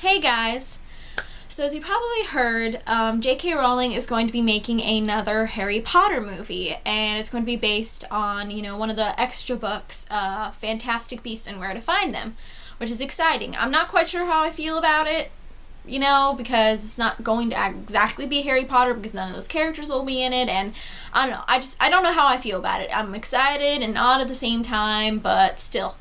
Hey guys! So as you probably heard, J.K. Rowling is going to be making another Harry Potter movie, and it's going to be based on, one of the extra books, Fantastic Beasts and Where to Find Them, which is exciting. I'm not quite sure how I feel about it, because it's not going to exactly be Harry Potter because none of those characters will be in it, and I don't know, I don't know how I feel about it. I'm excited and not at the same time, but still.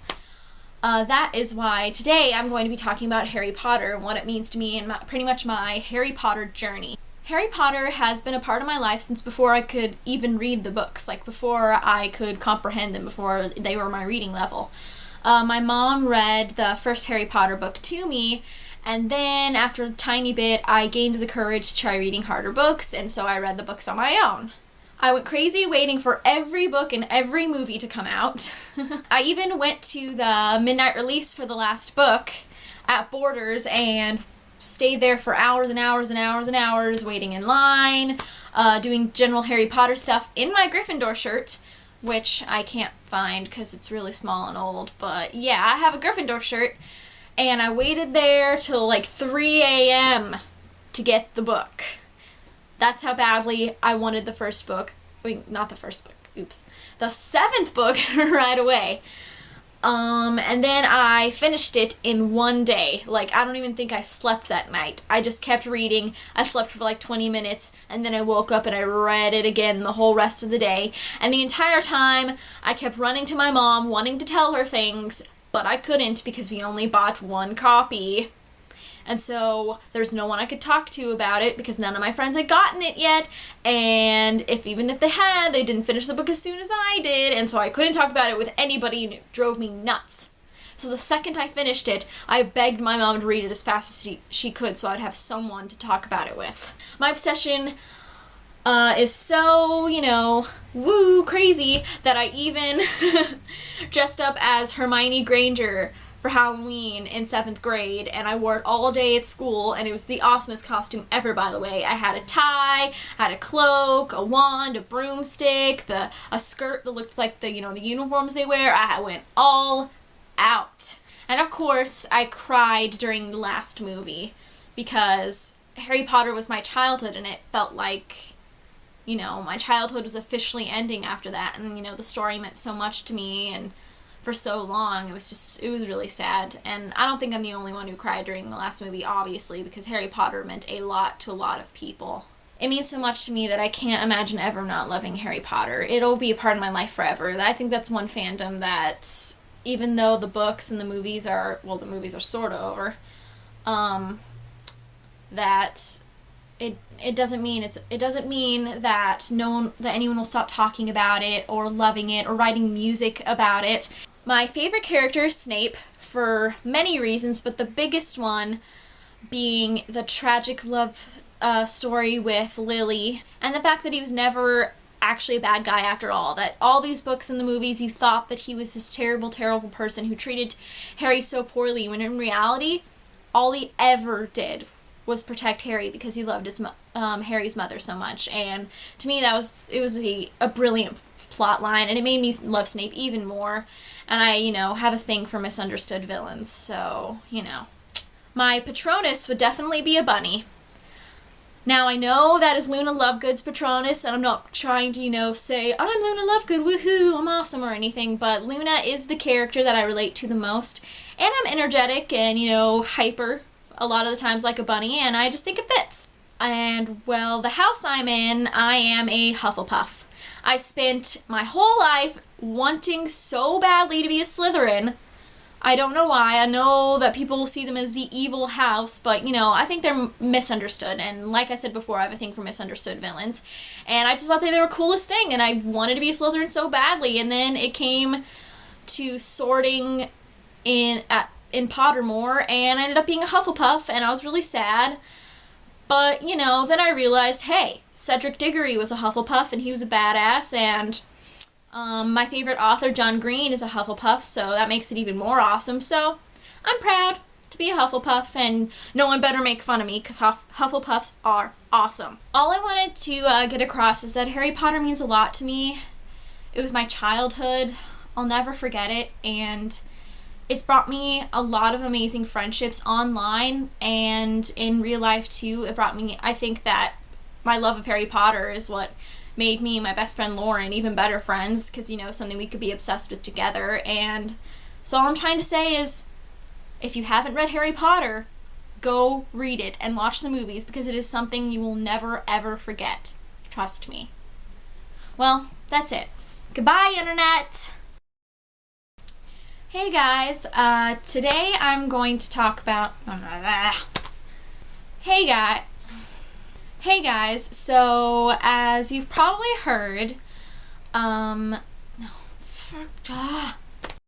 That is why today I'm going to be talking about Harry Potter and what it means to me and pretty much my Harry Potter journey. Harry Potter has been a part of my life since before I could even read the books, like before I could comprehend them, before they were my reading level. My mom read the first Harry Potter book to me, and then after a tiny bit I gained the courage to try reading harder books, and so I read the books on my own. I went crazy waiting for every book and every movie to come out. I even went to the midnight release for the last book at Borders and stayed there for hours and hours and hours and hours, waiting in line, doing general Harry Potter stuff in my Gryffindor shirt, which I can't find because it's really small and old, but yeah, I have a Gryffindor shirt, and I waited there till like 3 a.m. to get the book. That's how badly I wanted the first book. Wait, not the first book. Oops. The 7th book right away. And then I finished it in one day. Like, I don't even think I slept that night. I just kept reading. I slept for like 20 minutes, and then I woke up and I read it again the whole rest of the day. And the entire time, I kept running to my mom, wanting to tell her things, but I couldn't because we only bought one copy. And so there's no one I could talk to about it because none of my friends had gotten it yet, and even if they had, they didn't finish the book as soon as I did, and so I couldn't talk about it with anybody, and it drove me nuts. So the second I finished it, I begged my mom to read it as fast as she could so I'd have someone to talk about it with. My obsession is so, woo crazy that I even dressed up as Hermione Granger for Halloween in 7th grade, and I wore it all day at school, and it was the awesomest costume ever, by the way. I had a tie, I had a cloak, a wand, a broomstick, a skirt that looked like the uniforms they wear. I went all out. And of course, I cried during the last movie because Harry Potter was my childhood, and it felt like, my childhood was officially ending after that, and, the story meant so much to me, and for so long, it was really sad, and I don't think I'm the only one who cried during the last movie, obviously, because Harry Potter meant a lot to a lot of people. It means so much to me that I can't imagine ever not loving Harry Potter. It'll be a part of my life forever. I think that's one fandom that, even though the books and the movies are sort of over, that it doesn't mean that anyone will stop talking about it or loving it or writing music about it. My favorite character is Snape for many reasons, but the biggest one being the tragic love story with Lily, and the fact that he was never actually a bad guy after all. That all these books and the movies, you thought that he was this terrible, terrible person who treated Harry so poorly, when in reality, all he ever did was protect Harry because he loved Harry's mother so much. And to me, it was a brilliant plot line, and it made me love Snape even more. And I, have a thing for misunderstood villains, so, My patronus would definitely be a bunny. Now, I know that is Luna Lovegood's patronus, and I'm not trying to, say, I'm Luna Lovegood, woohoo, I'm awesome or anything, but Luna is the character that I relate to the most, and I'm energetic and, hyper a lot of the times like a bunny, and I just think it fits. And, well, the house I'm in, I am a Hufflepuff. I spent my whole life wanting so badly to be a Slytherin. I don't know why. I know that people see them as the evil house, but, I think they're misunderstood. And like I said before, I have a thing for misunderstood villains. And I just thought they were the coolest thing, and I wanted to be a Slytherin so badly. And then it came to sorting in Pottermore, and I ended up being a Hufflepuff, and I was really sad. But, then I realized, hey, Cedric Diggory was a Hufflepuff, and he was a badass, and my favorite author, John Green, is a Hufflepuff, so that makes it even more awesome. So I'm proud to be a Hufflepuff, and no one better make fun of me, because Hufflepuffs are awesome. All I wanted to get across is that Harry Potter means a lot to me. It was my childhood. I'll never forget it, and It's brought me a lot of amazing friendships online and in real life too. It brought me, I think that my love of Harry Potter is what made me and my best friend Lauren even better friends, because, you know, something we could be obsessed with together. And so all I'm trying to say is, if you haven't read Harry Potter, go read it and watch the movies, because it is something you will never ever forget. Trust me. Well, that's it. Goodbye, Internet! Hey guys, today I'm going to talk about... Hey guys, so as you've probably heard, no,